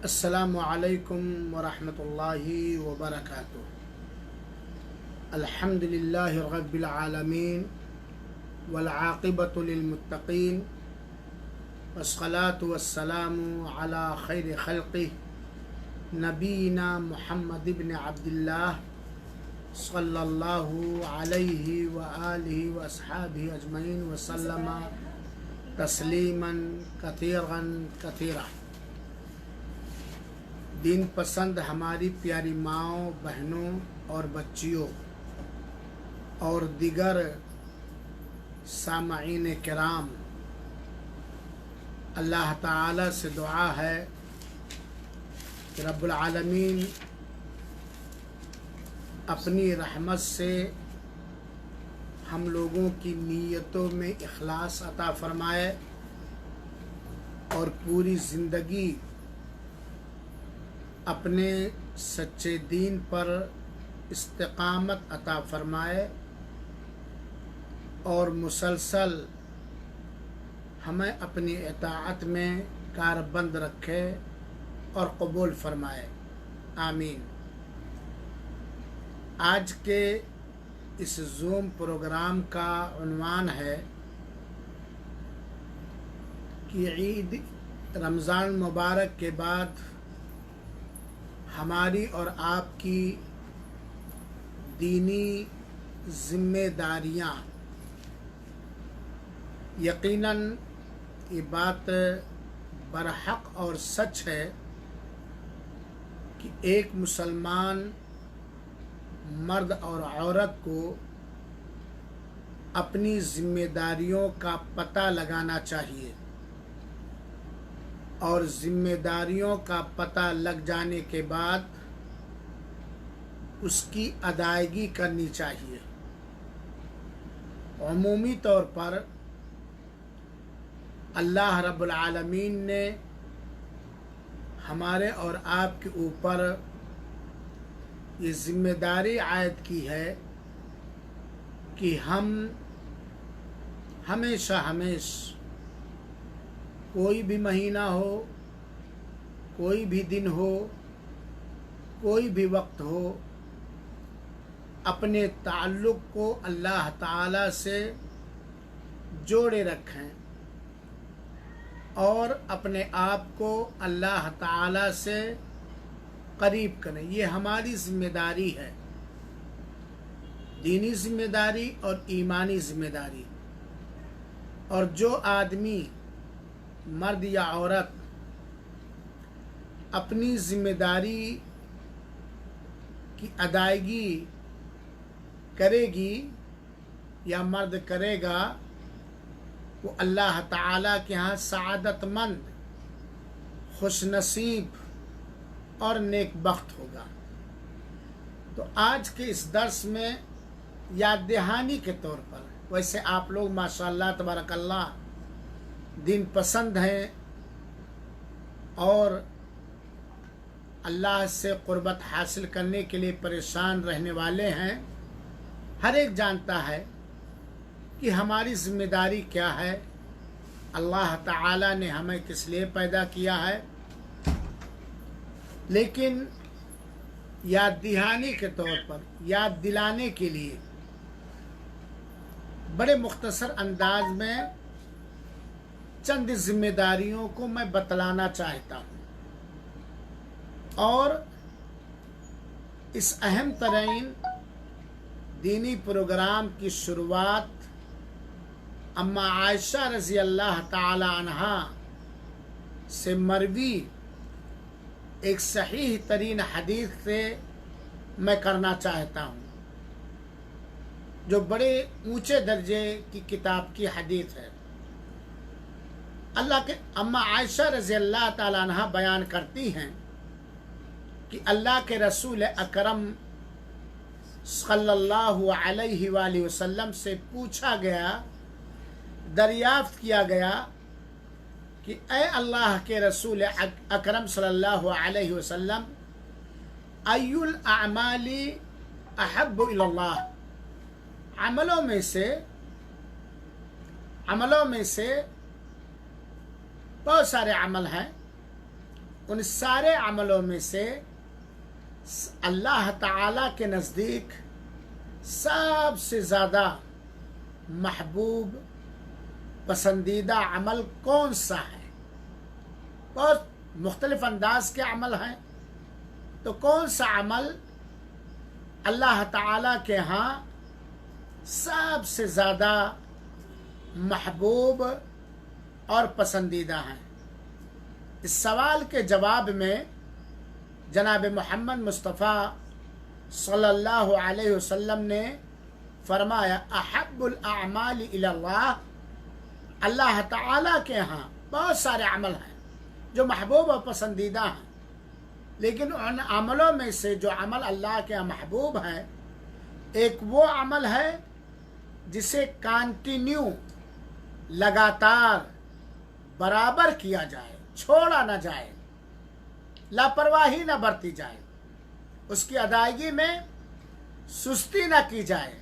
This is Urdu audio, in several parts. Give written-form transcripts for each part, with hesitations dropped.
السلام علیکم ورحمۃ اللہ وبرکاتہ۔ الحمد للہ رب العالمین والعاقبۃ للمتقین والصلاة والسلام علی خیر خلقہ نبینا محمد بن عبد اللہ صلی اللہ علیہ وآلہ واصحابہ اجمعین وسلم تسلیما کثیرا کثیرا۔ دین پسند ہماری پیاری ماؤں، بہنوں اور بچیوں اور دیگر سامعین کرام، اللہ تعالی سے دعا ہے کہ رب العالمین اپنی رحمت سے ہم لوگوں کی نیتوں میں اخلاص عطا فرمائے اور پوری زندگی اپنے سچے دین پر استقامت عطا فرمائے اور مسلسل ہمیں اپنی اطاعت میں کاربند رکھے اور قبول فرمائے، آمین۔ آج کے اس زوم پروگرام کا عنوان ہے کہ عید رمضان مبارک کے بعد ہماری اور آپ کی دینی ذمہ داریاں۔ یقیناً یہ بات برحق اور سچ ہے کہ ایک مسلمان مرد اور عورت کو اپنی ذمہ داریوں کا پتہ لگانا چاہیے اور ذمہ داریوں کا پتہ لگ جانے کے بعد اس کی ادائیگی کرنی چاہیے۔ عمومی طور پر اللہ رب العالمین نے ہمارے اور آپ کے اوپر یہ ذمہ داری عائد کی ہے کہ ہم ہمیشہ کوئی بھی مہینہ ہو، کوئی بھی دن ہو، کوئی بھی وقت ہو، اپنے تعلق کو اللہ تعالی سے جوڑے رکھیں اور اپنے آپ کو اللہ تعالی سے قریب کریں۔ یہ ہماری ذمہ داری ہے، دینی ذمہ داری اور ایمانی ذمہ داری۔ اور جو آدمی، مرد یا عورت، اپنی ذمہ داری کی ادائیگی کرے گی یا مرد کرے گا، وہ اللہ تعالیٰ کے ہاں سعادت مند، خوش نصیب اور نیک بخت ہوگا۔ تو آج کے اس درس میں یاد دہانی کے طور پر، ویسے آپ لوگ ماشاءاللہ تبارک اللہ دین پسند ہیں اور اللہ سے قربت حاصل کرنے کے لیے پریشان رہنے والے ہیں۔ ہر ایک جانتا ہے کہ ہماری ذمہ داری کیا ہے، اللہ تعالی نے ہمیں کس لیے پیدا کیا ہے، لیکن یاد دہانی کے طور پر، یاد دلانے کے لیے بڑے مختصر انداز میں چند ذمہ داریوں کو میں بتلانا چاہتا ہوں اور اس اہم ترین دینی پروگرام کی شروعات اما عائشہ رضی اللہ تعالی عنہا سے مروی ایک صحیح ترین حدیث سے میں کرنا چاہتا ہوں، جو بڑے اونچے درجے کی کتاب کی حدیث ہے۔ اللہ کے اما عائشہ رضی اللہ تعالی عنہ بیان کرتی ہیں کہ اللہ کے رسول اکرم صلی اللہ علیہ وآلہ وسلم سے پوچھا گیا، دریافت کیا گیا کہ اے اللہ کے رسول اکرم صلی اللہ علیہ وسلم، ای الاعمال احب الی اللہ، عملوں میں سے بہت سارے عمل ہیں، ان سارے عملوں میں سے اللہ تعالیٰ کے نزدیک سب سے زیادہ محبوب پسندیدہ عمل کون سا ہے؟ بہت مختلف انداز کے عمل ہیں، تو کون سا عمل اللہ تعالیٰ کے ہاں سب سے زیادہ محبوب اور پسندیدہ ہیں؟ اس سوال کے جواب میں جناب محمد مصطفیٰ صلی اللہ علیہ وسلم نے فرمایا احب الاعمال الی اللہ، اللہ تعالیٰ کے ہاں بہت سارے عمل ہیں جو محبوب اور پسندیدہ ہیں، لیکن ان عملوں میں سے جو عمل اللہ کے ہاں محبوب ہے، ایک وہ عمل ہے جسے کانٹینیو لگاتار برابر کیا جائے، چھوڑا نہ جائے، لاپرواہی نہ برتی جائے، اس کی ادائیگی میں سستی نہ کی جائے،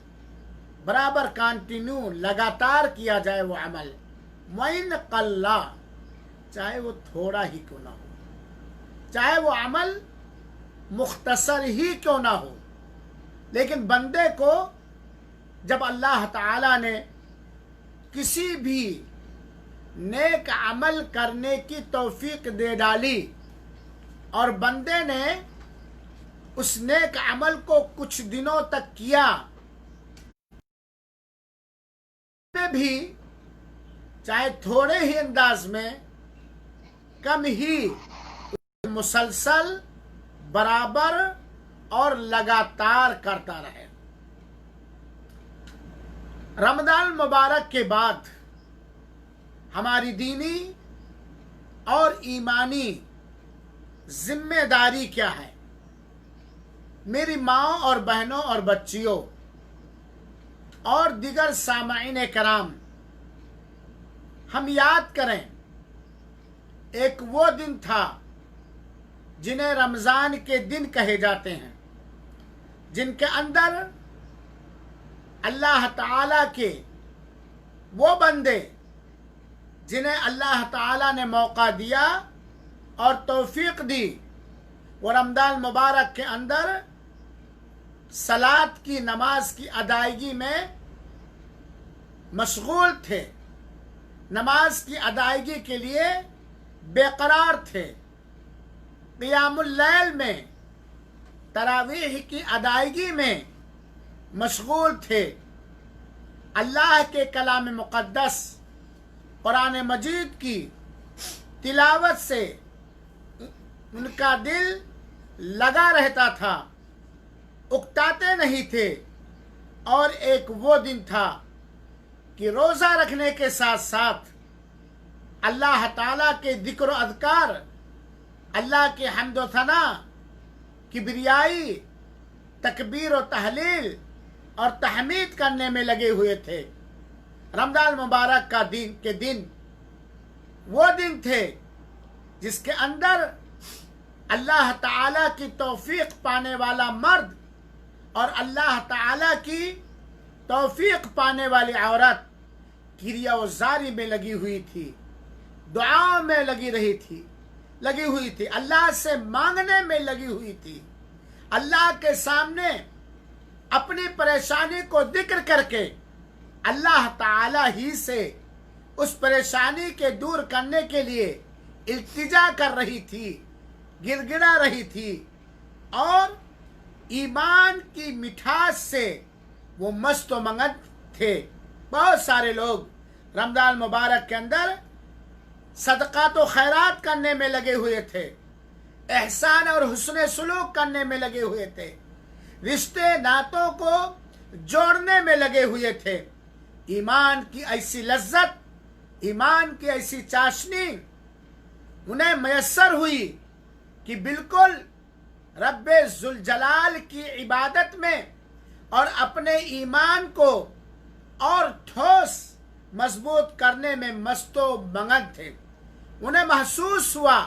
برابر کانٹینیو لگاتار کیا جائے وہ عمل، وَإِنْ قَلَّ، چاہے وہ تھوڑا ہی کیوں نہ ہو، چاہے وہ عمل مختصر ہی کیوں نہ ہو، لیکن بندے کو جب اللہ تعالیٰ نے کسی بھی نیک عمل کرنے کی توفیق دے ڈالی اور بندے نے اس نیک عمل کو کچھ دنوں تک کیا، میں بھی چاہے تھوڑے ہی انداز میں، کم ہی، مسلسل برابر اور لگاتار کرتا رہے۔ رمضان مبارک کے بعد ہماری دینی اور ایمانی ذمہ داری کیا ہے؟ میری ماں اور بہنوں اور بچیوں اور دیگر سامعین کرام، ہم یاد کریں ایک وہ دن تھا جنہیں رمضان کے دن کہے جاتے ہیں، جن کے اندر اللہ تعالیٰ کے وہ بندے جنہیں اللہ تعالیٰ نے موقع دیا اور توفیق دی، وہ رمضان مبارک کے اندر صلاۃ کی نماز کی ادائیگی میں مشغول تھے، نماز کی ادائیگی کے لیے بے قرار تھے، قیام اللیل میں، تراویح کی ادائیگی میں مشغول تھے، اللہ کے کلام مقدس قرآن مجید کی تلاوت سے ان کا دل لگا رہتا تھا، اکتاتے نہیں تھے۔ اور ایک وہ دن تھا کہ روزہ رکھنے کے ساتھ ساتھ اللہ تعالیٰ کے ذکر و اذکار، اللہ کے حمد و ثنا، کبریائی، تکبیر و تحلیل اور تحمید کرنے میں لگے ہوئے تھے۔ رمضان مبارک کا دن وہ دن تھے جس کے اندر اللہ تعالیٰ کی توفیق پانے والا مرد اور اللہ تعالیٰ کی توفیق پانے والی عورت کریا و زاری میں لگی ہوئی تھی، دعاؤں میں لگی ہوئی تھی، اللہ سے مانگنے میں لگی ہوئی تھی، اللہ کے سامنے اپنی پریشانی کو ذکر کر کے اللہ تعالیٰ ہی سے اس پریشانی کے دور کرنے کے لیے التجا کر رہی تھی، گر گڑا رہی تھی، اور ایمان کی مٹھاس سے وہ مست و منگت تھے۔ بہت سارے لوگ رمضان مبارک کے اندر صدقات و خیرات کرنے میں لگے ہوئے تھے، احسان اور حسن سلوک کرنے میں لگے ہوئے تھے، رشتے ناتوں کو جوڑنے میں لگے ہوئے تھے۔ ایمان کی ایسی لذت، ایمان کی ایسی چاشنی انہیں میسر ہوئی کہ بالکل رب ذوالجلال کی عبادت میں اور اپنے ایمان کو اور ٹھوس مضبوط کرنے میں مست و منگن تھے۔ انہیں محسوس ہوا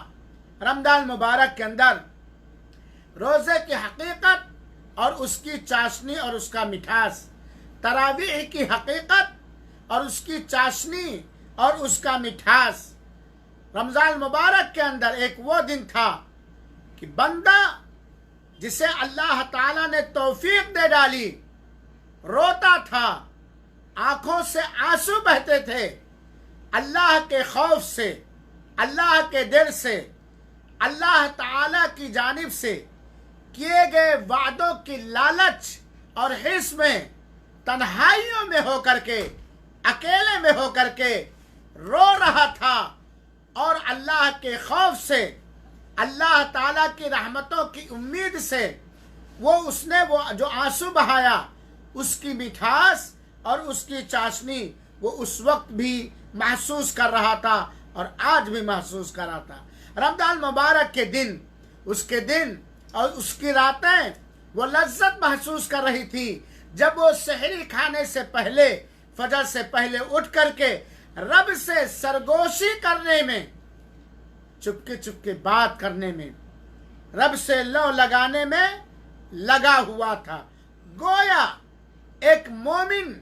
رمضان مبارک کے اندر روزے کی حقیقت اور اس کی چاشنی اور اس کا مٹھاس، تراویح کی حقیقت اور اس کی چاشنی اور اس کا مٹھاس، رمضان مبارک کے اندر ایک وہ دن تھا کہ بندہ جسے اللہ تعالیٰ نے توفیق دے ڈالی روتا تھا، آنکھوں سے آنسو بہتے تھے، اللہ کے خوف سے، اللہ کے ڈر سے، اللہ تعالیٰ کی جانب سے کیے گئے وعدوں کی لالچ اور حرص میں تنہائیوں میں ہو کر کے، اکیلے میں ہو کر کے رو رہا تھا، اور اللہ کے خوف سے، اللہ تعالیٰ کی رحمتوں کی امید سے اس نے جو آنسو بہایا، اس کی مٹھاس اور اس کی چاشنی وہ اس وقت بھی محسوس کر رہا تھا اور آج بھی محسوس کر رہا تھا۔ رمضان مبارک کے دن، اس کے دن اور اس کی راتیں وہ لذت محسوس کر رہی تھی جب وہ سحری کھانے سے پہلے، فجر سے پہلے اٹھ کر کے رب سے سرگوشی کرنے میں، چپکے چپکے بات کرنے میں، رب سے لو لگانے میں لگا ہوا تھا۔ گویا ایک مومن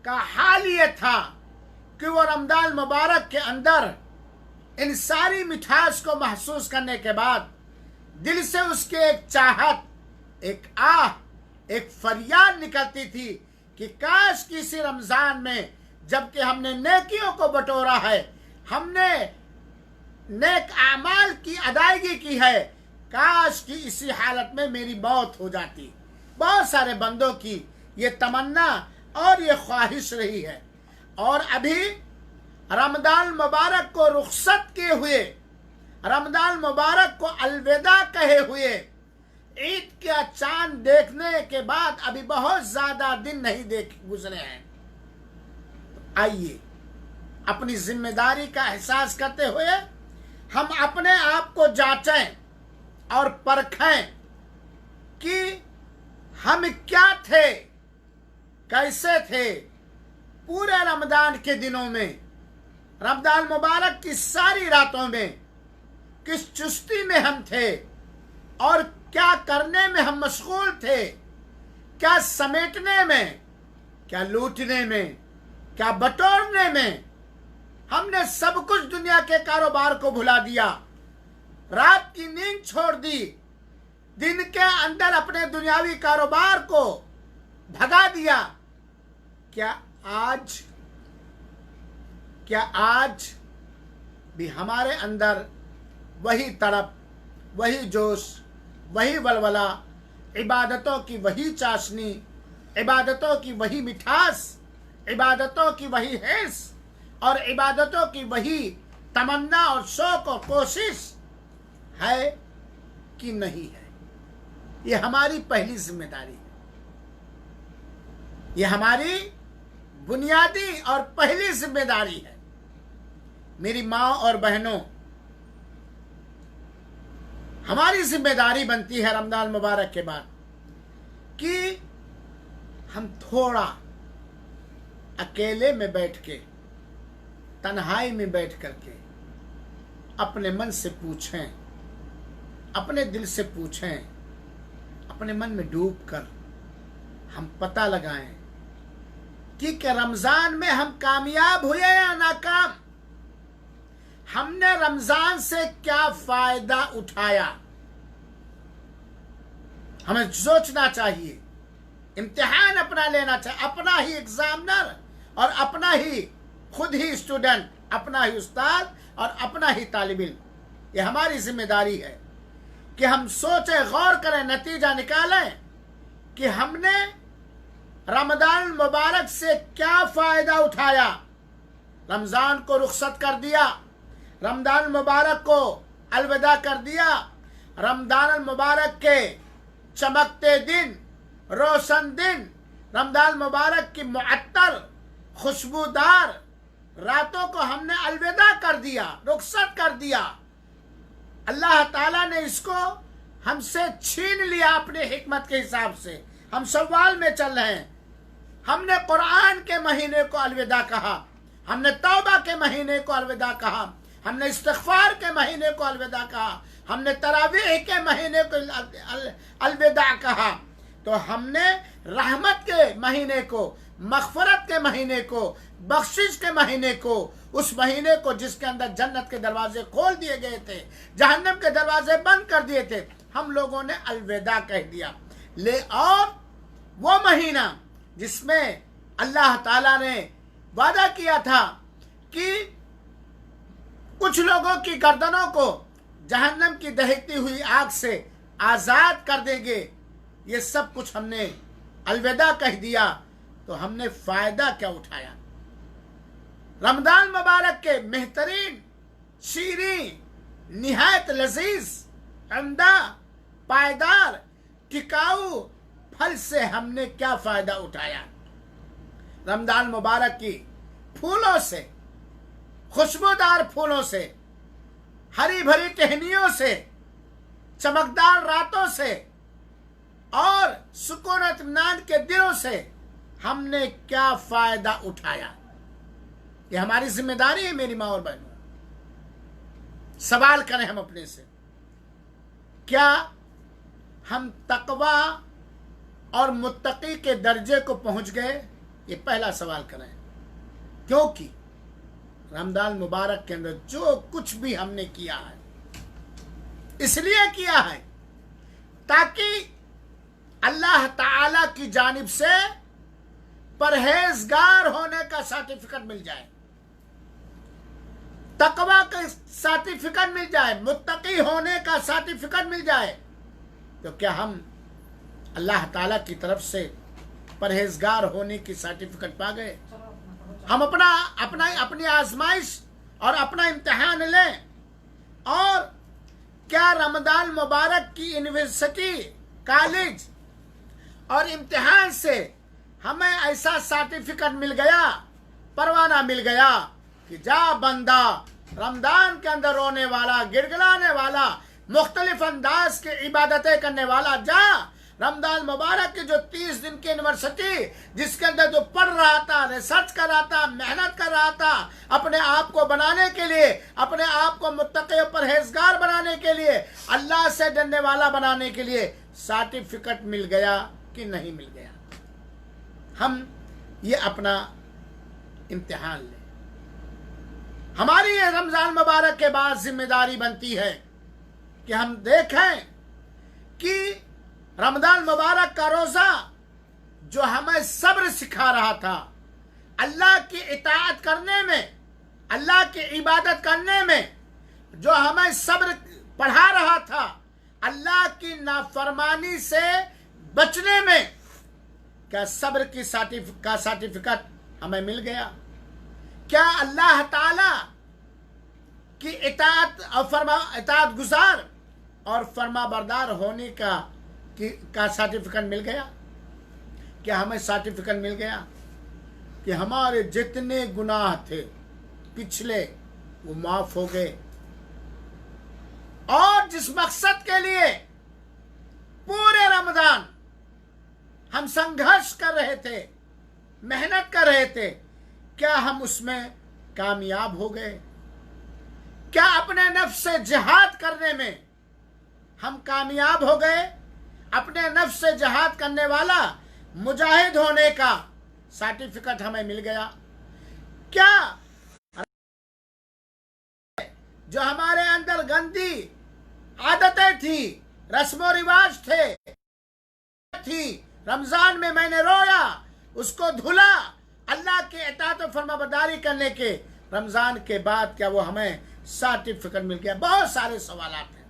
کا حال یہ تھا کہ وہ رمضان مبارک کے اندر ان ساری مٹھاس کو محسوس کرنے کے بعد دل سے اس کے ایک چاہت، ایک آہ، ایک فریاد نکلتی تھی کہ کاش کسی رمضان میں جبکہ ہم نے نیکیوں کو بٹورا ہے، ہم نے نیک اعمال کی ادائیگی کی ہے، کاش کی اسی حالت میں میری موت ہو جاتی۔ بہت سارے بندوں کی یہ تمنا اور یہ خواہش رہی ہے، اور ابھی رمضان مبارک کو رخصت کیے ہوئے، رمضان مبارک کو الوداع کہے ہوئے، عید کا چاند دیکھنے کے بعد ابھی بہت زیادہ دن نہیں گزرے ہیں۔ آئیے اپنی ذمہ داری کا احساس کرتے ہوئے ہم اپنے آپ کو جانچیں اور پرکھیں کہ ہم کیا تھے، کیسے تھے پورے رمضان کے دنوں میں، رمضان مبارک کی ساری راتوں میں کس چستی میں ہم تھے اور کیا کرنے میں ہم مشغول تھے، کیا سمیٹنے میں، کیا لوٹنے میں، کیا بٹورنے میں۔ ہم نے سب کچھ دنیا کے کاروبار کو بھلا دیا، رات کی نیند چھوڑ دی، دن کے اندر اپنے دنیاوی کاروبار کو بھگا دیا۔ کیا آج بھی ہمارے اندر وہی تڑپ، وہی جوش، وہی ولولہ، عبادتوں کی وہی چاشنی، عبادتوں کی وہی مٹھاس، عبادتوں کی وہی حرص اور عبادتوں کی وہی تمنا اور شوق و کوشش ہے کہ نہیں ہے؟ یہ ہماری پہلی ذمہ داری ہے، یہ ہماری بنیادی اور پہلی ذمہ داری ہے۔ میری ماں اور بہنوں، ہماری ذمہ داری بنتی ہے رمضان مبارک کے بعد کہ ہم تھوڑا اکیلے میں بیٹھ کے، تنہائی میں بیٹھ کر کے اپنے من سے پوچھیں، اپنے دل سے پوچھیں، اپنے من میں ڈوب کر ہم پتہ لگائیں کہ رمضان میں ہم کامیاب ہوئے یا ناکام، ہم نے رمضان سے کیا فائدہ اٹھایا۔ ہمیں سوچنا چاہیے، امتحان اپنا لینا چاہیے، اپنا ہی ایگزامنر اور اپنا ہی خود ہی اسٹوڈنٹ، اپنا ہی استاد اور اپنا ہی طالب علم۔ یہ ہماری ذمہ داری ہے کہ ہم سوچیں، غور کریں، نتیجہ نکالیں کہ ہم نے رمضان مبارک سے کیا فائدہ اٹھایا۔ رمضان کو رخصت کر دیا، رمضان مبارک کو الوداع کر دیا، رمضان المبارک کے چمکتے دن، روشن دن، رمضان مبارک کی معطر خوشبودار راتوں کو ہم نے الوداع کر دیا، رخصت کر دیا۔ اللہ تعالیٰ نے اس کو ہم سے چھین لیا اپنے حکمت کے حساب سے۔ ہم شوال میں چل رہے ہیں، ہم نے قرآن کے مہینے کو الوداع کہا، ہم نے توبہ کے مہینے کو الوداع کہا، ہم نے استغفار کے مہینے کو الوداع کہا، ہم نے تراویح کے مہینے کو الوداع کہا، تو ہم نے رحمت کے مہینے کو، مغفرت کے مہینے کو، بخشش کے مہینے کو، اس مہینے کو جس کے اندر جنت کے دروازے کھول دیے گئے تھے، جہنم کے دروازے بند کر دیے تھے، ہم لوگوں نے الوداع کہہ دیا۔ اور وہ مہینہ جس میں اللہ تعالیٰ نے وعدہ کیا تھا کہ کچھ لوگوں کی گردنوں کو جہنم کی دہکتی ہوئی آگ سے آزاد کر دیں گے، یہ سب کچھ ہم نے الوداع کہہ دیا، تو ہم نے فائدہ کیا اٹھایا؟ رمضان مبارک کے بہترین، شیریں، نہایت لذیذ، عمدہ، پائیدار، ٹکاؤ پھل سے ہم نے کیا فائدہ اٹھایا؟ رمضان مبارک کی پھولوں سے، خوشبودار پھولوں سے، ہری بھری ٹہنیوں سے، چمکدار راتوں سے اور سکون و اطمینان کے دنوں سے ہم نے کیا فائدہ اٹھایا؟ یہ ہماری ذمہ داری ہے میری ماں اور بہنوں۔ سوال کریں ہم اپنے سے، کیا ہم تقوی اور متقی کے درجے کو پہنچ گئے؟ یہ پہلا سوال کریں، کیونکہ رمضان مبارک کے اندر جو کچھ بھی ہم نے کیا ہے اس لیے کیا ہے تاکہ اللہ تعالی کی جانب سے پرہیزگار ہونے کا سرٹیفکیٹ مل جائے، تقوی کا سرٹیفکیٹ مل جائے، متقی ہونے کا سرٹیفکیٹ مل جائے۔ تو کیا ہم اللہ تعالیٰ کی طرف سے پرہیزگار ہونے کی سرٹیفکیٹ پا گئے؟ ہم اپنی آزمائش اور اپنا امتحان لیں، اور کیا رمضان مبارک کی یونیورسٹی، کالج اور امتحان سے ہمیں ایسا سرٹیفکیٹ مل گیا، پروانہ مل گیا کہ جا بندہ، رمضان کے اندر رونے والا، گڑگڑانے والا، مختلف انداز کی عبادتیں کرنے والا، جا رمضان مبارک کی جو 30 دن کی یونیورسٹی جس کے اندر جو پڑھ رہا تھا، ریسرچ کر رہا تھا، محنت کر رہا تھا، اپنے آپ کو بنانے کے لیے، اپنے آپ کو متقی و پرہیزگار بنانے کے لیے، اللہ سے ڈرنے والا بنانے کے لیے سرٹیفکیٹ مل گیا کہ نہیں مل گیا؟ ہم یہ اپنا امتحان لیں۔ ہماری یہ رمضان مبارک کے بعد ذمہ داری بنتی ہے کہ ہم دیکھیں کہ رمضان مبارک کا روزہ جو ہمیں صبر سکھا رہا تھا، اللہ کی اطاعت کرنے میں، اللہ کی عبادت کرنے میں جو ہمیں صبر پڑھا رہا تھا، اللہ کی نافرمانی سے بچنے میں، کیا صبر کی سرٹیفکیٹ ہمیں مل گیا؟ کیا اللہ تعالی کی اطاعت گزار اور فرما بردار ہونے کا سرٹیفکیٹ مل گیا؟ کیا ہمیں سرٹیفکیٹ مل گیا کہ ہمارے جتنے گناہ تھے پچھلے وہ معاف ہو گئے، اور جس مقصد کے لیے پورے رمضان ہم سنگھرش کر رہے تھے، محنت کر رہے تھے، کیا ہم اس میں کامیاب ہو گئے؟ کیا اپنے نفس سے جہاد کرنے میں ہم کامیاب ہو گئے؟ اپنے نفس سے جہاد کرنے والا مجاہد ہونے کا سرٹیفکیٹ ہمیں مل گیا؟ کیا جو ہمارے اندر گندی عادتیں تھی، رسم و رواج تھی، رمضان میں میں نے رویا، اس کو دھلا اللہ کی اطاعت و فرما برداری کرنے کے، رمضان کے بعد کیا وہ ہمیں سرٹیفکیٹ مل گیا؟ بہت سارے سوالات ہیں،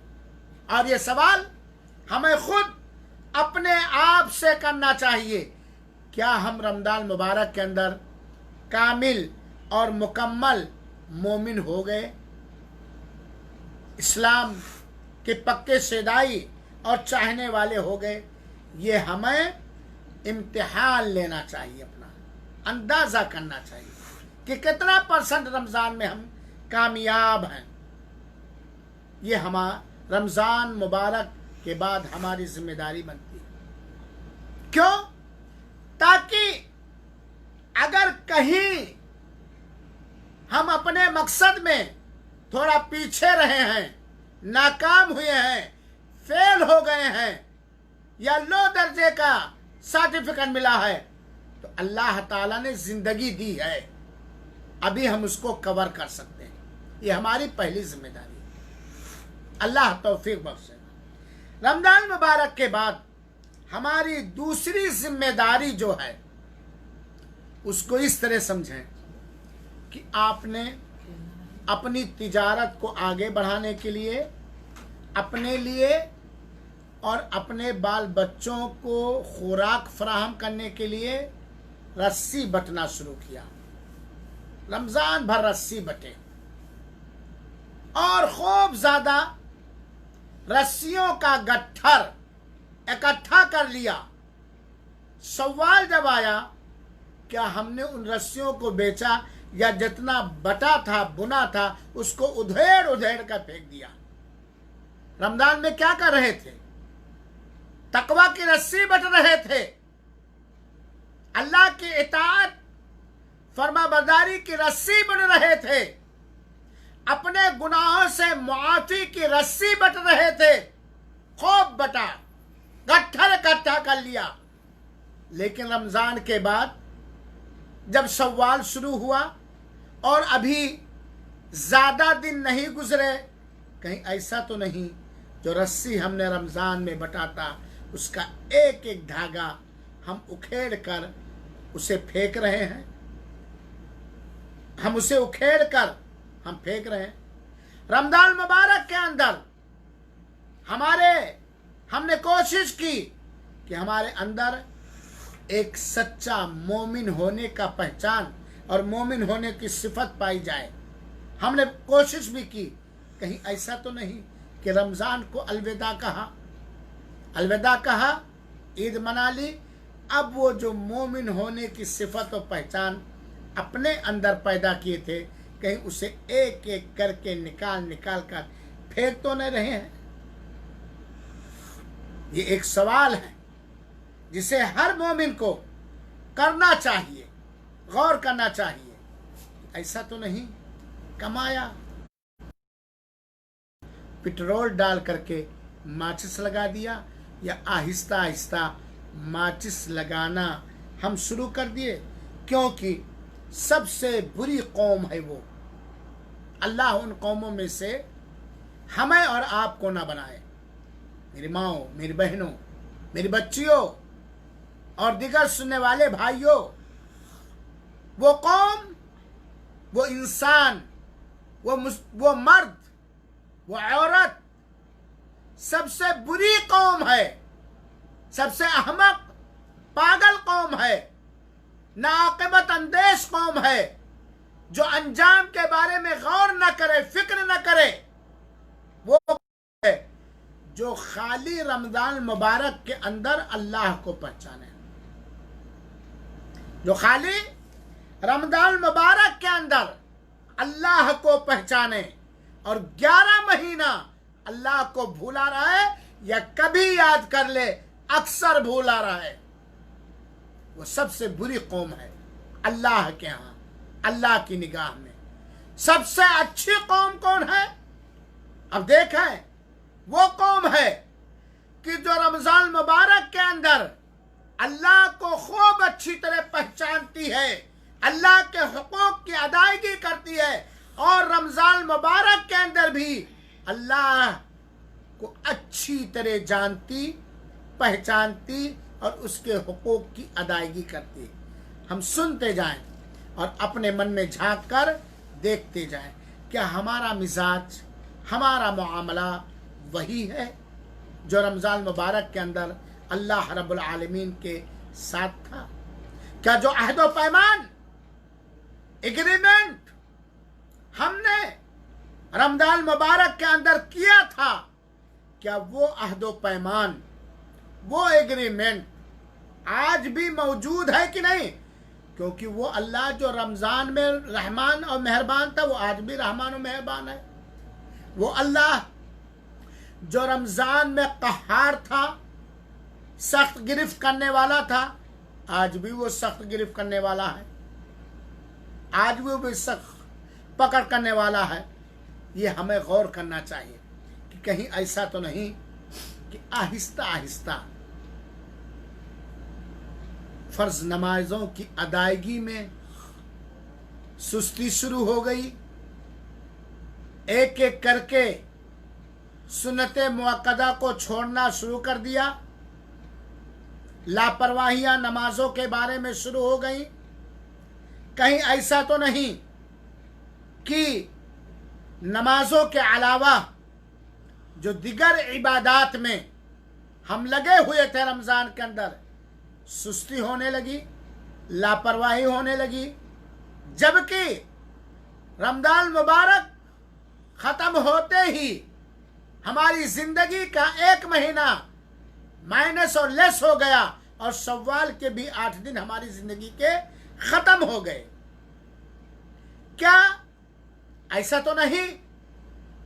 اور یہ سوال ہمیں خود اپنے آپ سے کرنا چاہیے۔ کیا ہم رمضان مبارک کے اندر کامل اور مکمل مومن ہو گئے؟ اسلام کے پکے شیدائی اور چاہنے والے ہو گئے؟ یہ ہمیں امتحان لینا چاہیے، اپنا اندازہ کرنا چاہیے کہ کتنا % رمضان میں ہم کامیاب ہیں۔ یہ ہمارا رمضان مبارک کے بعد ہماری ذمہ داری بنتی ہے۔ کیوں؟ تاکہ اگر کہیں ہم اپنے مقصد میں تھوڑا پیچھے رہے ہیں، ناکام ہوئے ہیں، فیل ہو گئے ہیں، یا لو درجے کا سرٹیفکیٹ ملا ہے، تو اللہ تعالیٰ نے زندگی دی ہے، ابھی ہم اس کو کور کر سکتے ہیں، یہ ہماری پہلی ذمہ داری ہے۔ اللہ توفیق بخشے۔ رمضان مبارک کے بعد ہماری دوسری ذمہ داری جو ہے اس کو اس طرح سمجھیں کہ آپ نے اپنی تجارت کو آگے بڑھانے کے لیے، اپنے لیے اور اپنے بال بچوں کو خوراک فراہم کرنے کے لیے رسی بٹنا شروع کیا۔ رمضان بھر رسی بٹے اور خوب زیادہ رسیوں کا گٹھر اکٹھا کر لیا۔ سوال جب آیا کیا ہم نے ان رسیوں کو بیچا یا جتنا بٹا تھا بنا تھا اس کو ادھیڑ ادھیڑ کر پھینک دیا؟ رمضان میں کیا کر رہے تھے؟ تقوی کی رسی بٹ رہے تھے، اللہ کی اطاعت فرما برداری کی رسی بن رہے تھے، اپنے گناہوں سے معافی کی رسی بٹ رہے تھے۔ خوب بٹا، گٹھر اکٹھا کر لیا۔ لیکن رمضان کے بعد جب شوال شروع ہوا اور ابھی زیادہ دن نہیں گزرے، کہیں ایسا تو نہیں جو رسی ہم نے رمضان میں بٹا تھا اس کا ایک ایک دھاگا ہم اکھیڑ کر اسے پھینک رہے ہیں؟ ہم اسے اکھیڑ کر ہم پھینک رہے ہیں۔ رمضان مبارک کے اندر ہم نے کوشش کی کہ ہمارے اندر ایک سچا مومن ہونے کا پہچان اور مومن ہونے کی صفت پائی جائے۔ ہم نے کوشش بھی کی، کہیں ایسا تو نہیں کہ رمضان کو الوداع کہا، عید منا لی، اب وہ جو مومن ہونے کی صفت و پہچان اپنے اندر پیدا کیے تھے کہیں اسے ایک ایک کر کے نکال کر پھینک تو نہیں رہے ہیں؟ یہ ایک سوال ہے جسے ہر مومن کو کرنا چاہیے، غور کرنا چاہیے۔ ایسا تو نہیں کمایا، پٹرول ڈال کر کے ماچس لگا دیا، یا آہستہ آہستہ ماچس لگانا ہم شروع کر دیے؟ کیونکہ سب سے بری قوم ہے وہ۔ اللہ ان قوموں میں سے ہمیں اور آپ کو نہ بنائے۔ میری ماؤں، میری بہنوں، میری بچیوں اور دیگر سننے والے بھائیوں، وہ قوم، وہ انسان، وہ مرد، وہ عورت سب سے بری قوم ہے، سب سے احمق پاگل قوم ہے، ناعاقبت اندیش قوم ہے، جو انجام کے بارے میں غور نہ کرے، فکر نہ کرے۔ وہ ہے جو خالی رمضان مبارک کے اندر اللہ کو پہچانے، جو خالی رمضان مبارک کے اندر اللہ کو پہچانے اور 11 مہینہ اللہ کو بھولا رہا ہے یا کبھی یاد کر لے اکثر بھولا رہا ہے، وہ سب سے بری قوم ہے اللہ کے ہاں، اللہ کی نگاہ میں۔ سب سے اچھی قوم کون ہے؟ اب دیکھیں، وہ قوم ہے کہ جو رمضان مبارک کے اندر اللہ کو خوب اچھی طرح پہچانتی ہے، اللہ کے حقوق کی ادائیگی کرتی ہے، اور رمضان مبارک کے اندر بھی اللہ کو اچھی طرح جانتی، پہچانتی اور اس کے حقوق کی ادائیگی کرتی۔ ہم سنتے جائیں اور اپنے من میں جھانک کر دیکھتے جائیں، کیا ہمارا مزاج، ہمارا معاملہ وہی ہے جو رمضان مبارک کے اندر اللہ رب العالمین کے ساتھ تھا؟ کیا جو عہد و پیمان، ایگریمنٹ ہم نے رمضان مبارک کے اندر کیا تھا، کیا وہ عہد و پیمان، وہ ایگریمنٹ آج بھی موجود ہے کہ نہیں؟ کیونکہ وہ اللہ جو رمضان میں رحمان اور مہربان تھا، وہ آج بھی رحمان و مہربان ہے۔ وہ اللہ جو رمضان میں قہار تھا، سخت گرفت کرنے والا تھا، آج بھی وہ سخت گرفت کرنے والا ہے، آج بھی سخت پکڑ کرنے والا ہے۔ یہ ہمیں غور کرنا چاہیے کہ کہیں ایسا تو نہیں کہ آہستہ آہستہ فرض نمازوں کی ادائیگی میں سستی شروع ہو گئی، ایک ایک کر کے سنت مؤکدہ کو چھوڑنا شروع کر دیا، لاپرواہیاں نمازوں کے بارے میں شروع ہو گئیں۔ کہیں ایسا تو نہیں کہ نمازوں کے علاوہ جو دیگر عبادات میں ہم لگے ہوئے تھے رمضان کے اندر، سستی ہونے لگی، لاپرواہی ہونے لگی، جبکہ رمضان مبارک ختم ہوتے ہی ہماری زندگی کا ایک مہینہ مائنس اور لیس ہو گیا، اور شوال کے بھی 8 دن ہماری زندگی کے ختم ہو گئے۔ کیا ایسا تو نہیں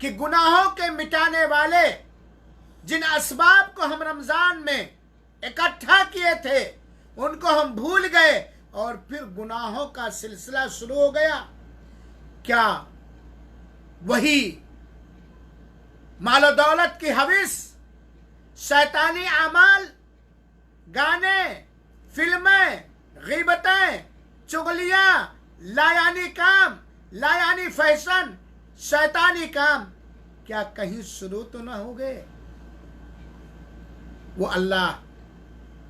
کہ گناہوں کے مٹانے والے جن اسباب کو ہم رمضان میں اکٹھا کیے تھے ان کو ہم بھول گئے اور پھر گناہوں کا سلسلہ شروع ہو گیا؟ کیا وہی مال و دولت کی حوث، شیطانی اعمال، گانے، فلمیں، غیبتیں، چغلیاں، لایانی کام، لایانی فیشن، شیطانی کام کیا کہیں شروع تو نہ ہو گئے؟ وہ اللہ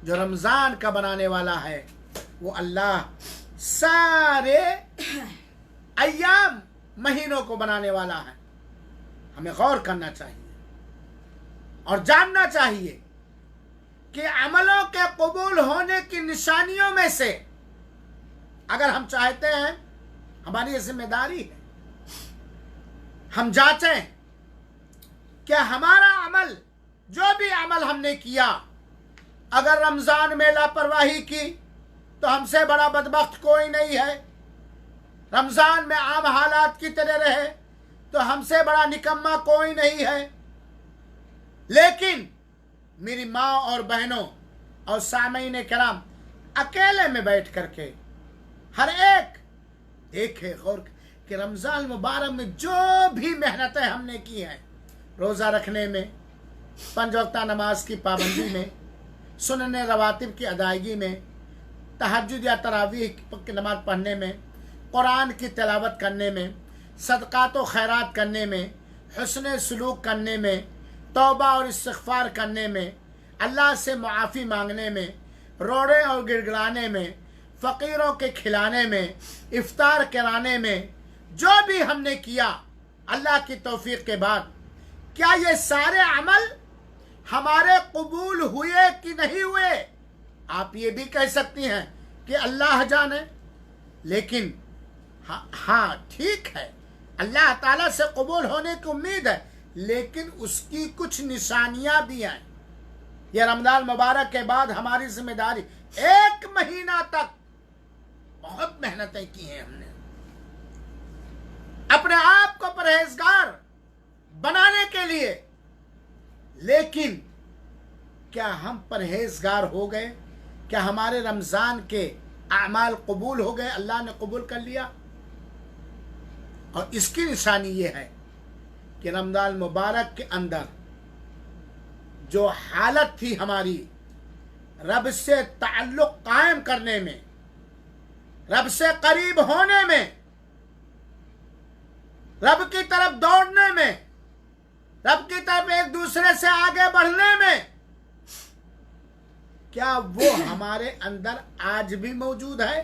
جو رمضان کا بنانے والا ہے، وہ اللہ سارے ایام مہینوں کو بنانے والا ہے۔ ہمیں غور کرنا چاہیے اور جاننا چاہیے کہ عملوں کے قبول ہونے کی نشانیوں میں سے اگر ہم چاہتے ہیں، ہماری یہ ذمہ داری ہے، ہم جانچیں کہ ہمارا عمل، جو بھی عمل ہم نے کیا، اگر رمضان میں لاپرواہی کی تو ہم سے بڑا بدبخت کوئی نہیں ہے، رمضان میں عام حالات کی طرح رہے تو ہم سے بڑا نکما کوئی نہیں ہے۔ لیکن میری ماں اور بہنوں اور سامعین کرام، اکیلے میں بیٹھ کر کے ہر ایک دیکھے غور کہ رمضان مبارک میں جو بھی محنتیں ہم نے کی ہیں، روزہ رکھنے میں، 5 وقتہ نماز کی پابندی میں، سنن رواتب کی ادائیگی میں، تہجد یا تراویح کی نماز پڑھنے میں، قرآن کی تلاوت کرنے میں، صدقات و خیرات کرنے میں، حسن سلوک کرنے میں، توبہ اور استغفار کرنے میں، اللہ سے معافی مانگنے میں، روڑے اور گڑگڑانے میں، فقیروں کے کھلانے میں، افطار کرانے میں، جو بھی ہم نے کیا اللہ کی توفیق کے بعد، کیا یہ سارے عمل ہمارے قبول ہوئے کہ نہیں ہوئے؟ آپ یہ بھی کہہ سکتی ہیں کہ اللہ جانے، لیکن ہاں ٹھیک ہے، اللہ تعالیٰ سے قبول ہونے کی امید ہے، لیکن اس کی کچھ نشانیاں بھی ہیں۔ یہ رمضان مبارک کے بعد ہماری ذمہ داری، 1 مہینہ تک بہت محنتیں کی ہیں ہم نے اپنے آپ کو پرہیزگار بنانے کے لیے، لیکن کیا ہم پرہیزگار ہو گئے؟ کیا ہمارے رمضان کے اعمال قبول ہو گئے؟ اللہ نے قبول کر لیا؟ اور اس کی نشانی یہ ہے کہ رمضان مبارک کے اندر جو حالت تھی ہماری رب سے تعلق قائم کرنے میں، رب سے قریب ہونے میں، رب کی طرف دوڑنے میں، رب کی طرف ایک دوسرے سے آگے بڑھنے میں، کیا وہ ہمارے اندر آج بھی موجود ہے؟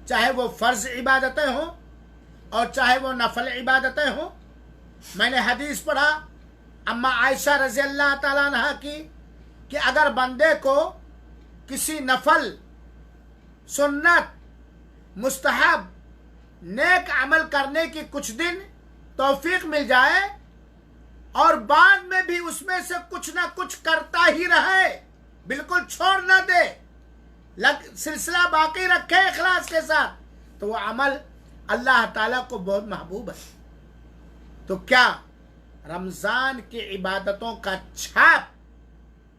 چاہے وہ فرض عبادتیں ہوں اور چاہے وہ نفل عبادتیں ہوں۔ میں نے حدیث پڑھا اما عائشہ رضی اللہ تعالیٰ عنہ کی کہ اگر بندے کو کسی نفل، سنت، مستحب، نیک عمل کرنے کی کچھ دن توفیق مل جائے اور بعد میں بھی اس میں سے کچھ نہ کچھ کرتا ہی رہے، بالکل چھوڑ نہ دے، سلسلہ باقی رکھے اخلاص کے ساتھ، تو وہ عمل اللہ تعالیٰ کو بہت محبوب ہے۔ تو کیا رمضان کی عبادتوں کا چھاپ،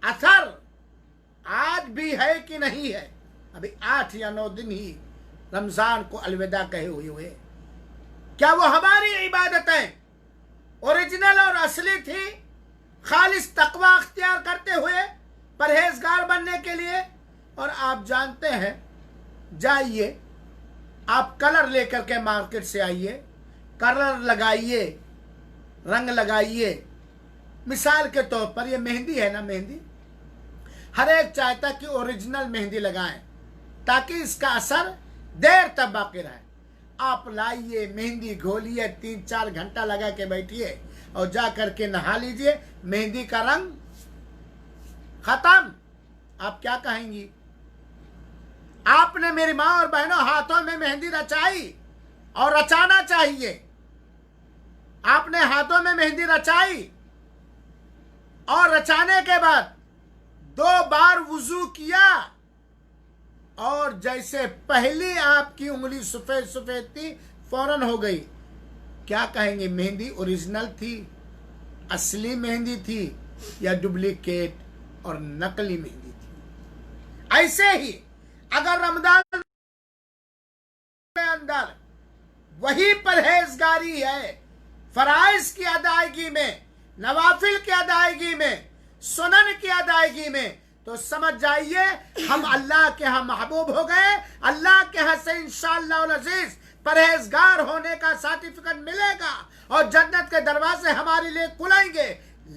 اثر آج بھی ہے کہ نہیں ہے؟ ابھی 8 یا 9 دن ہی رمضان کو الوداع کہے ہوئے، کیا وہ ہماری عبادتیں اوریجنل اور اصلی تھی، خالص تقوی اختیار کرتے ہوئے پرہیزگار بننے کے لیے، اور آپ جانتے ہیں، جائیے آپ کلر لے کر کے مارکیٹ سے آئیے، کلر لگائیے، رنگ لگائیے. مثال کے طور پر یہ مہندی ہے نا، مہندی ہر ایک چاہتا کہ اوریجنل مہندی لگائیں تاکہ اس کا اثر دیر تک باقی رہے. آپ لائیے مہندی، گھولیے، 3-4 گھنٹہ لگا کے بیٹھیے اور جا کر کے نہا لیجئے، مہندی کا رنگ ختم. آپ کیا کہیں گی؟ آپ نے میری ماں اور بہنوں ہاتھوں میں مہندی رچائی اور رچانا چاہیے. آپ نے ہاتھوں میں مہندی رچائی اور رچانے کے بعد 2 بار وضو کیا اور جیسے پہلی آپ کی انگلی سفید سفید تھی فوراً ہو گئی. کیا کہیں گے؟ مہندی اوریجنل تھی، اصلی مہندی تھی یا ڈپلیکیٹ اور نقلی مہندی تھی؟ ایسے ہی اگر رمضان کے اندر وہی پرہیزگاری ہے، فرائض کی ادائیگی میں، نوافل کی ادائیگی میں، سنن کی ادائیگی میں، تو سمجھ جائیے ہم اللہ کے ہاں محبوب ہو گئے. اللہ کے ہاں سے انشاءاللہ العزیز پرہیزگار ہونے کا سرٹیفکیٹ ملے گا اور جنت کے دروازے ہمارے لیے کھلیں گے.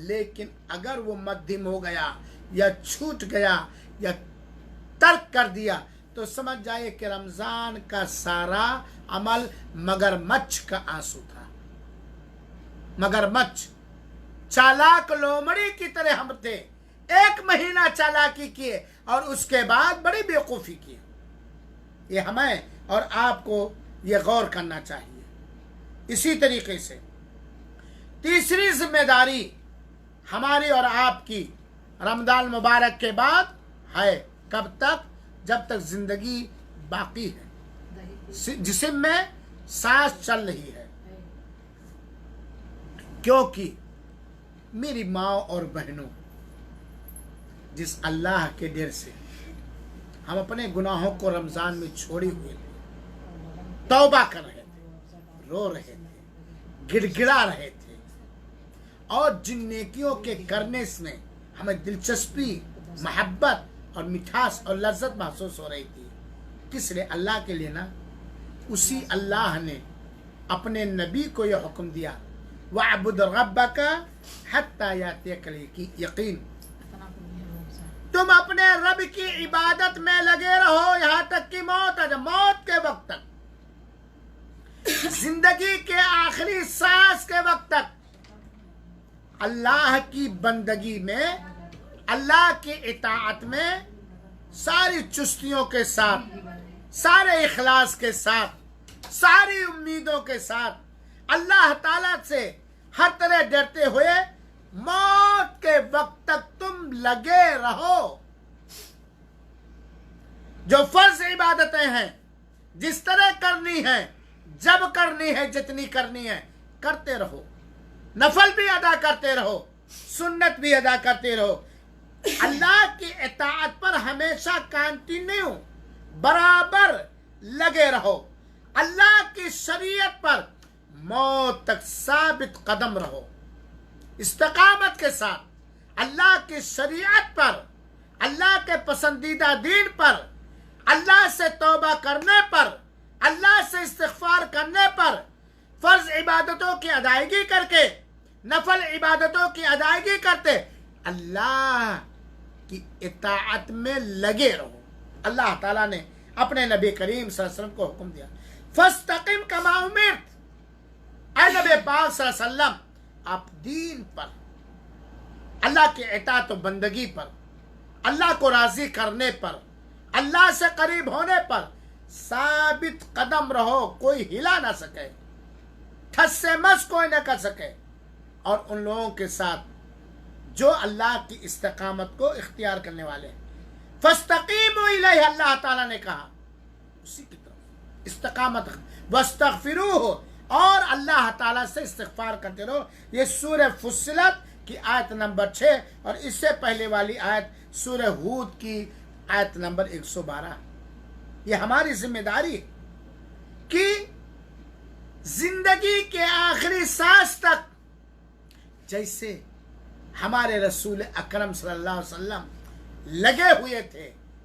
لیکن اگر وہ مدھم ہو گیا یا چھوٹ گیا یا ترک کر دیا تو سمجھ جائیے کہ رمضان کا سارا عمل مگرمچھ کا آنسو تھا. مگرمچھ چالاک لومڑی کی طرح ہم تھے. 1 مہینہ چالاکی کیے اور اس کے بعد بڑی بیوقوفی کی. یہ ہمیں اور آپ کو یہ غور کرنا چاہیے. اسی طریقے سے تیسری ذمہ داری ہماری اور آپ کی رمضان مبارک کے بعد ہے. کب تک؟ جب تک زندگی باقی ہے، جسم میں سانس چل رہی ہے. کیونکہ میری ماں اور بہنوں، جس اللہ کے ڈر سے ہم اپنے گناہوں کو رمضان میں چھوڑے ہوئے تھے، توبہ کر رہے تھے، رو رہے تھے، گڑ گڑا رہے تھے، اور جن نیکیوں کے کرنے میں ہمیں دلچسپی، محبت اور مٹھاس اور لذت محسوس ہو رہی تھی، کس لیے؟ اللہ کے لیے نا. اسی اللہ نے اپنے نبی کو یہ حکم دیا، وَاعْبُدْ رَبَّكَ حَتَّى يَأْتِيَكَ الْيَقِينُ. تم اپنے رب کی عبادت میں لگے رہو یہاں تک کہ موت آ جائے. موت کے وقت تک، زندگی کے آخری سانس کے وقت تک اللہ کی بندگی میں، اللہ کی اطاعت میں ساری چستیوں کے ساتھ، سارے اخلاص کے ساتھ، ساری امیدوں کے ساتھ اللہ تعالیٰ سے ہر طرح ڈرتے ہوئے موت کے وقت تک تم لگے رہو. جو فرض عبادتیں ہیں جس طرح کرنی ہے، جب کرنی ہے، جتنی کرنی ہے، کرتے رہو. نفل بھی ادا کرتے رہو، سنت بھی ادا کرتے رہو. اللہ کی اطاعت پر ہمیشہ کنٹینیو، برابر لگے رہو. اللہ کی شریعت پر موت تک ثابت قدم رہو، استقامت کے ساتھ. اللہ کی شریعت پر، اللہ کے پسندیدہ دین پر، اللہ سے توبہ کرنے پر، اللہ سے استغفار کرنے پر، فرض عبادتوں کی ادائیگی کر کے، نفل عبادتوں کی ادائیگی کرتے اللہ کی اطاعت میں لگے رہو. اللہ تعالیٰ نے اپنے نبی کریم صلی اللہ علیہ وسلم کو حکم دیا، فَاسْتَقِمْ كَمَا أُمِرْتَ. اے نبی پاک صلی اللہ علیہ وسلم، آپ دین پر، اللہ کی اطاعت و بندگی پر، اللہ کو راضی کرنے پر، اللہ سے قریب ہونے پر ثابت قدم رہو. کوئی ہلا نہ سکے، ٹھس سے مس کوئی نہ کر سکے. اور ان لوگوں کے ساتھ جو اللہ کی استقامت کو اختیار کرنے والے ہیں. فَاسْتَقِيمُوا إِلَيْهِ، اللہ تعالیٰ نے کہا اسی کی طرف استقامت. وَاسْتَغْفِرُوهُ، اور اللہ تعالیٰ سے استغفار کرتے رہو. یہ سورہ فصلت کی آیت نمبر 6 اور اس سے پہلے والی آیت سورہ ہود کی آیت نمبر 112. یہ ہماری ذمہ داری کہ زندگی کے آخری سانس تک جیسے ہمارے رسول اکرم صلی اللہ علیہ وسلم لگے ہوئے تھے،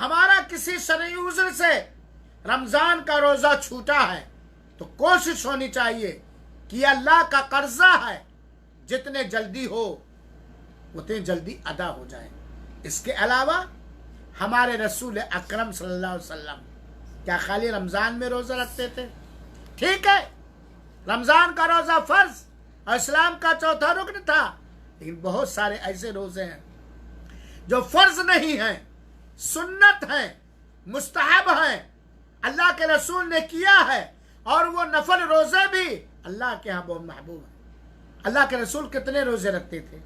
ہمارا کسی شرعی عذر سے رمضان کا روزہ چھوٹا ہے تو کوشش ہونی چاہیے کہ یہ اللہ کا قرضہ ہے، جتنے جلدی ہو اتنے جلدی ادا ہو جائے۔ اس کے علاوہ ہمارے رسول اکرم صلی اللہ علیہ وسلم کیا خالی رمضان میں روزہ رکھتے تھے؟ ٹھیک ہے، رمضان کا روزہ فرض اور اسلام کا چوتھا رکن تھا، لیکن بہت سارے ایسے روزے ہیں جو فرض نہیں ہیں، سنت ہیں، مستحب ہیں، اللہ کے رسول نے کیا ہے، اور وہ نفل روزے بھی اللہ کے ہاں بہت محبوب ہیں۔ اللہ کے رسول کتنے روزے رکھتے تھے؟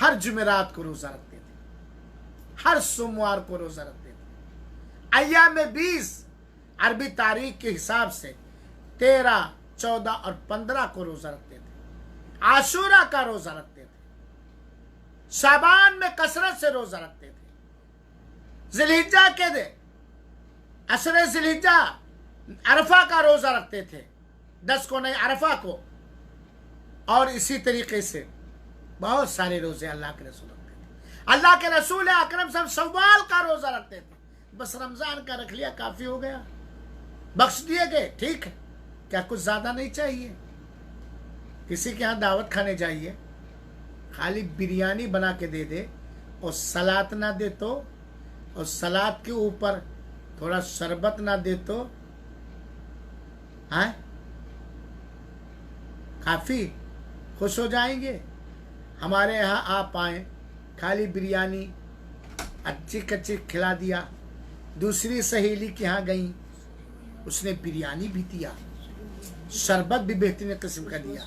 ہر جمعرات کو روزہ رکھتے تھے، ہر سوموار کو روزہ رکھتے تھے، ایام 20 عربی تاریخ کے حساب سے 13، 14 اور 15 کو روزہ رکھتے تھے، عاشورہ کا روزہ رکھتے تھے، شعبان میں کثرت سے روزہ رکھتے تھے، ذی الحجہ کے دے عشر ذی الحجہ عرفہ کا روزہ رکھتے تھے، 10 کو نہیں عرفہ کو، اور اسی طریقے سے بہت سارے روزے اللہ کے رسول رکھتے تھے۔ اللہ کے رسول اکرم صلی اللہ علیہ وسلم شوال کا روزہ رکھتے تھے، بس رمضان کا رکھ لیا کافی ہو گیا، بخش دیے گئے، ٹھیک ہے، کیا کچھ زیادہ نہیں چاہیے؟ کسی کے ہاں دعوت کھانے جائیے، خالی بریانی بنا کے دے دے اور سلاد نہ دے تو، اور سلاد کے اوپر تھوڑا شربت نہ دے تو کافی خوش ہو جائیں گے؟ ہمارے یہاں آپ آئیں، خالی بریانی اچھی کچی کھلا دیا، دوسری سہیلی کے ہاں گئیں، اس نے بریانی بھی دیا، شربت بھی بہترین قسم کا دیا،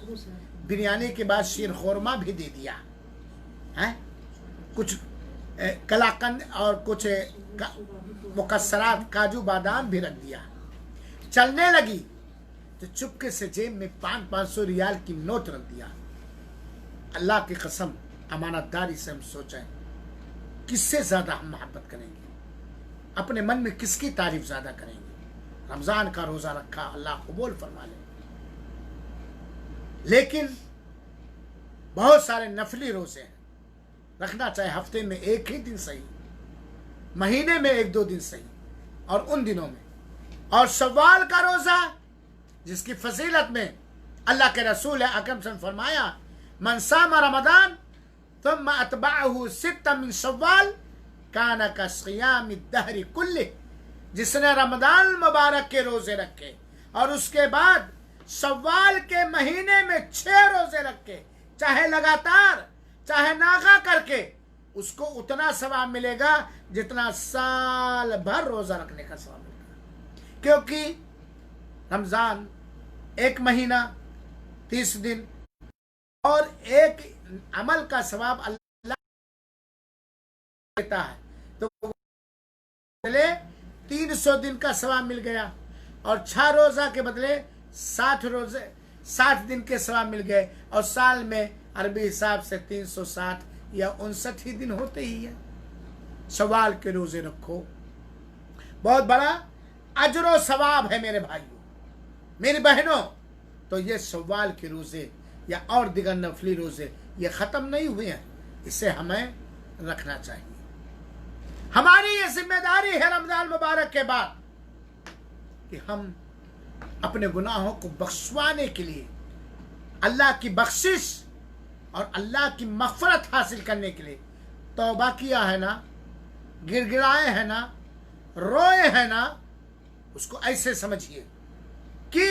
بریانی کے بعد شیر خورما بھی دے دیا، کچھ کلاکند اور کچھ مکسرات کاجو بادام بھی رکھ دیا، چلنے لگی تو چپکے سے جیب میں 500 ریال کی نوٹ رکھ دیا۔ اللہ کی قسم امانت داری سے ہم سوچیں کس سے زیادہ ہم محبت کریں گے، اپنے من میں کس کی تعریف زیادہ کریں گے؟ رمضان کا روزہ رکھا، اللہ قبول فرما لے، لیکن بہت سارے نفلی روزے ہیں، رکھنا چاہے ہفتے میں ایک ہی دن صحیح، مہینے میں 1-2 دن صحیح، اور ان دنوں میں، اور شوال کا روزہ جس کی فضیلت میں اللہ کے رسول اکرم صلی اللہ علیہ وسلم فرمایا من صام رمضان ثم اتبعه 6 من شوال کان کصیام الدہر کلہ، جس نے رمضان مبارک کے روزے رکھے اور اس کے بعد شوال کے مہینے میں 6 روزے رکھے، چاہے لگاتار چاہے ناغا کر کے، اس کو اتنا ثواب ملے گا جتنا سال بھر روزہ رکھنے کا ثواب ملے گا، کیونکہ رمضان 1 مہینہ 30 دن اور ایک عمل کا ثواب اللہ دیتا ہے، تو بدلے 300 دن کا ثواب مل گیا، اور 6 روزہ کے بدلے 60 دن کے ثواب مل گئے، اور سال میں عربی حساب سے 360 یا 59 ہی دن ہوتے ہی ہیں۔ شوال کے روزے رکھو، بہت بڑا اجر و ثواب ہے میرے بھائیوں، میری بہنوں۔ تو یہ شوال کے روزے یا اور دیگر نفلی روزے یہ ختم نہیں ہوئے ہیں، اسے ہمیں رکھنا چاہیے۔ ہماری یہ ذمہ داری ہے رمضان مبارک کے بعد کہ ہم اپنے گناہوں کو بخشوانے کے لیے، اللہ کی بخشش اور اللہ کی مغفرت حاصل کرنے کے لیے توبہ کیا ہے نا، گر گرائے ہیں نا، روئے ہیں نا، اس کو ایسے سمجھیے کہ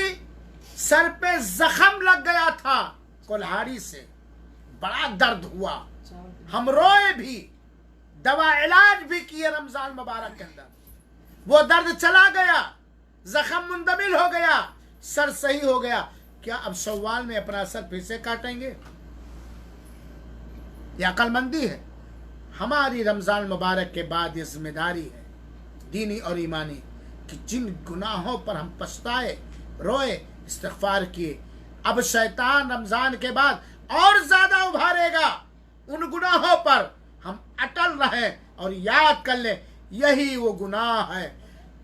سر پہ زخم لگ گیا تھا کلہاڑی سے، بڑا درد ہوا، ہم روئے بھی، دوا علاج بھی کیے رمضان مبارک کے اندر، وہ درد چلا گیا، زخم مندمل ہو گیا، سر صحیح ہو گیا، کیا اب شوال میں اپنا سر پھر سے کاٹیں گے؟ یہ عقل مندی ہے؟ ہماری رمضان مبارک کے بعد یہ ذمہ داری ہے دینی اور ایمانی کہ جن گناہوں پر ہم پچھتائے، روئے، استغفار کیے، اب شیطان رمضان کے بعد اور زیادہ ابھارے گا، ان گناہوں پر ہم اٹل رہیں اور یاد کر لیں یہی وہ گناہ ہے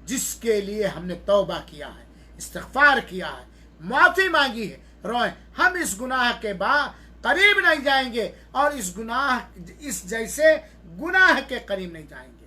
جس کے لیے ہم نے توبہ کیا ہے، استغفار کیا ہے، معافی مانگی ہے، روئیں۔ ہم اس گناہ کے بعد قریب نہیں جائیں گے اور اس جیسے گناہ کے قریب نہیں جائیں گے۔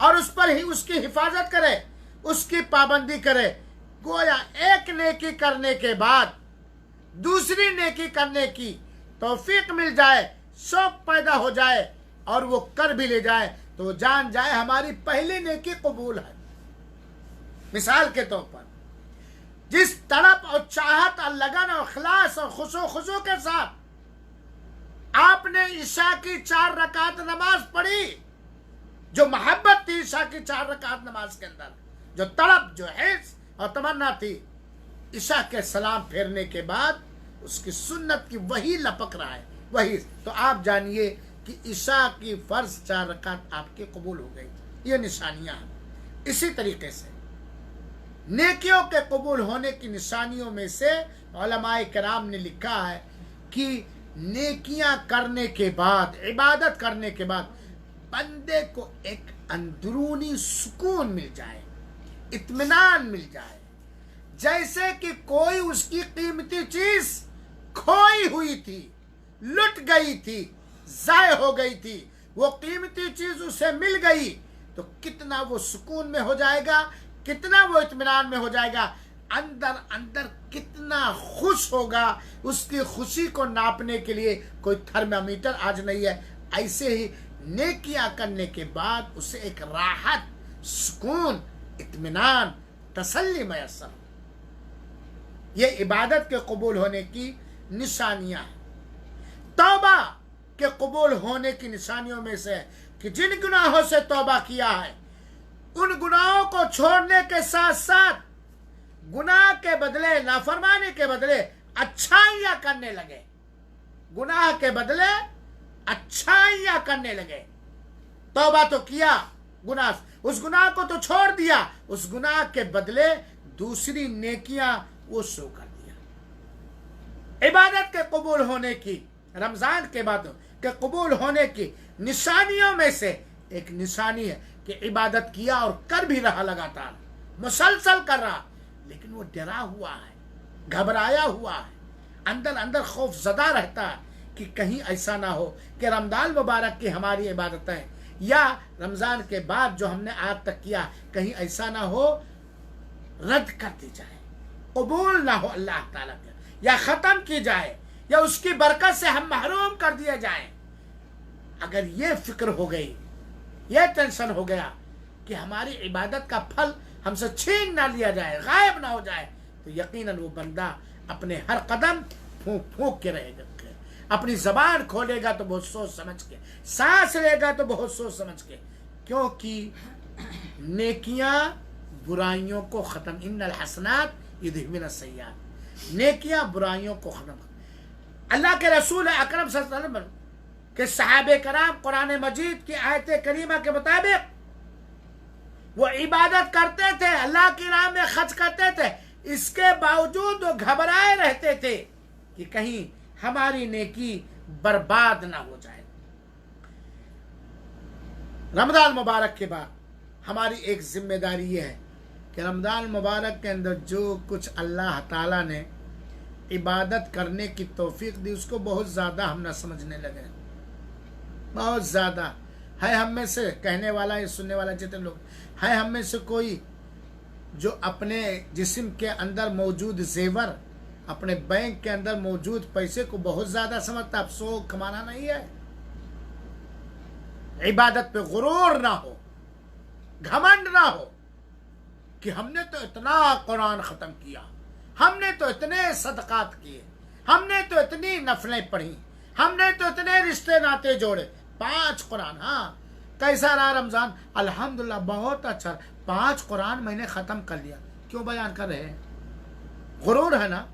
اور اس پر ہی اس کی حفاظت کرے، اس کی پابندی کرے، گویا ایک نیکی کرنے کے بعد دوسری نیکی کرنے کی توفیق مل جائے، شوق پیدا ہو جائے اور وہ کر بھی لے جائے تو وہ جان جائے ہماری پہلی نیکی قبول ہے۔ مثال کے طور پر جس تڑپ اور چاہت اور لگن اور اخلاص اور خضوع کے ساتھ آپ نے عشاء کی 4 رکعت نماز پڑھی، جو محبت تھی عشاء کی 4 رکعت نماز کے اندر، جو تڑپ، جو حرص اور تمنا تھی، عشاء کے سلام پھیرنے کے بعد اس کی سنت کی وہی لپک رہا ہے، وہی، تو آپ جانیے کہ عشاء کی فرض 4 رکعت آپ کی قبول ہو گئی۔ یہ نشانیاں ہیں۔ اسی طریقے سے نیکیوں کے قبول ہونے کی نشانیوں میں سے علماء کرام نے لکھا ہے کہ نیکیاں کرنے کے بعد، عبادت کرنے کے بعد بندے کو ایک اندرونی سکون مل جائے، اطمینان مل جائے، جیسے کہ کوئی اس کی قیمتی چیز کھوئی ہوئی تھی، لٹ گئی تھی، ضائع ہو گئی تھی، وہ قیمتی چیز اسے مل گئی تو کتنا وہ سکون میں ہو جائے گا، کتنا وہ اطمینان میں ہو جائے گا، اندر اندر کتنا خوش ہوگا۔ اس کی خوشی کو ناپنے کے لیے کوئی تھرمامیٹر آج نہیں ہے۔ ایسے ہی نیکیاں کرنے کے بعد اسے ایک راحت، سکون، اطمینان، تسلی میسر۔ یہ عبادت کے قبول ہونے کی نشانیاں ہیں۔ توبہ کے قبول ہونے کی نشانیوں میں سے کہ جن گناہوں سے توبہ کیا ہے ان گناہوں کو چھوڑنے کے ساتھ ساتھ گناہ کے بدلے، نافرمانی کے بدلے اچھائیاں کرنے لگے، گناہ کے بدلے اچھائیاں کرنے لگے۔ توبہ تو کیا، گناہ، اس گناہ کو تو چھوڑ دیا، اس گناہ کے بدلے دوسری نیکیاں وہ شروع کر دیا۔ عبادت کے قبول ہونے کی، رمضان کے بعد کے قبول ہونے کی نشانیوں میں سے ایک نشانی ہے کہ عبادت کیا اور کر بھی رہا، لگاتار مسلسل کر رہا، لیکن وہ ڈرا ہوا ہے، گھبرایا ہوا ہے، اندر اندر خوف زدہ رہتا ہے کہ کہیں ایسا نہ ہو کہ رمضان مبارک کی ہماری عبادتیں یا رمضان کے بعد جو ہم نے آج تک کیا کہیں ایسا نہ ہو رد کر دی جائے، قبول نہ ہو اللہ تعالیٰ کے، یا ختم کی جائے، یا اس کی برکت سے ہم محروم کر دیے جائیں۔ اگر یہ فکر ہو گئی، یہ ٹینشن ہو گیا کہ ہماری عبادت کا پھل ہم سے چھین نہ لیا جائے، غائب نہ ہو جائے، تو یقیناً وہ بندہ اپنے ہر قدم پھونک پھونک کے رہے گا، اپنی زبان کھولے گا تو بہت سوچ سمجھ کے، سانس لے گا تو بہت سوچ سمجھ کے، کیونکہ نیکیاں برائیوں کو ختم، ان الحسنات یذہبن السیئات، نیکیاں برائیوں کو ختم۔ اللہ کے رسول اکرم صلی اللہ علیہ وسلم کہ صحابہ کرام قرآن مجید کی آیت کریمہ کے مطابق وہ عبادت کرتے تھے، اللہ کی راہ میں خرچ کرتے تھے، اس کے باوجود وہ گھبرائے رہتے تھے کہ کہیں ہماری نیکی برباد نہ ہو جائے۔ رمضان مبارک کے بعد ہماری ایک ذمہ داری یہ ہے کہ رمضان مبارک کے اندر جو کچھ اللہ تعالیٰ نے عبادت کرنے کی توفیق دی اس کو بہت زیادہ ہم نہ سمجھنے لگے، بہت زیادہ ہے۔ ہم میں سے کہنے والا یا سننے والا جتنے لوگ ہے، ہم میں سے کوئی جو اپنے جسم کے اندر موجود زیور، اپنے بینک کے اندر موجود پیسے کو بہت زیادہ سمجھتا، اب سو کمانا نہیں ہے۔ عبادت پہ غرور نہ ہو، گھمنڈ نہ ہو کہ ہم نے تو اتنا قرآن ختم کیا، ہم نے تو اتنے صدقات کیے، ہم نے تو اتنی نفلیں پڑھی، ہم نے تو اتنے رشتے ناتے جوڑے، 5 قرآن، ہاں کیسا رہا رمضان؟ الحمدللہ بہت اچھا، 5 قرآن میں نے ختم کر لیا۔ کیوں بیان کر رہے ہیں؟ غرور ہے نا،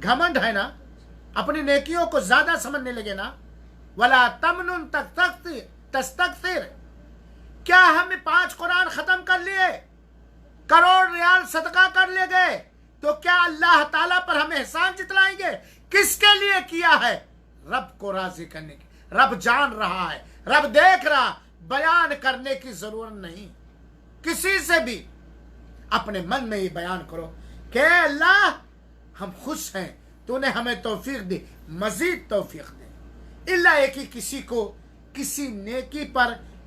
گھمنڈ ہے نا، اپنی نیکیوں کو زیادہ سمجھنے لگے نا۔ وَلَا تَمْنُن تَسْتَكْثِرْ، کیا ہم 5 قرآن ختم کر لیے، کروڑ ریال صدقہ کر لے گئے تو کیا اللہ تعالیٰ پر ہم احسان جتلائیں گے؟ کس کے لیے کیا ہے؟ رب کو راضی کرنے کی۔ رب جان رہا ہے، رب دیکھ رہا، بیان کرنے کی ضرورت نہیں۔ کسی سے بھی اپنے من میں یہ بیان کرو کہ اللہ ہم خوش ہیں، تو نے ہمیں توفیق دی، مزید توفیق دے۔ اللہ ہے کہ کسی کو کسی نیکی پر